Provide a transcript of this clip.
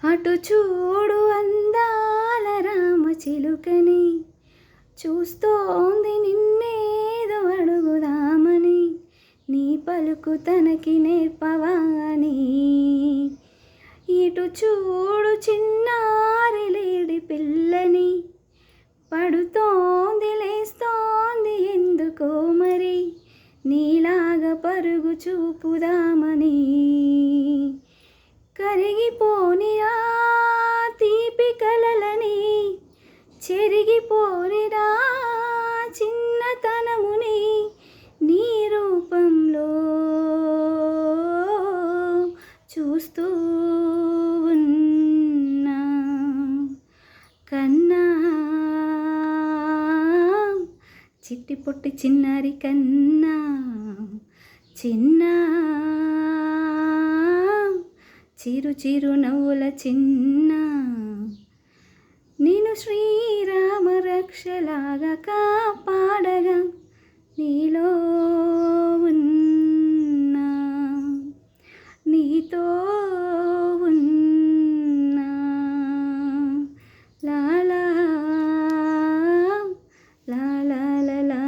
అటు చూడు అందాల రామ చిలుకని, చూస్తోంది నిన్నేదో అడుగుదామని, నీ పలుకు తనకి నేర్పవా అని. ఇటు చూడు చిన్నారి లేడి పిల్లని, పడుతోంది లేస్తోంది ఎందుకో మరి, నీలాగా పరుగు చూపుదామని. కరిగిపోనిరా తీపి కలలని, చెరిగిపోనిరా చిన్నతనముని, నీ రూపంలో చూస్తూ ఉన్నా కన్నా. చిట్టి పొట్టి చిన్నారి కన్నా, చిన్న చిరు చిరు నవ్వుల చిన్న, నేను శ్రీరామ రక్షలాగా కాపాడగా నీలో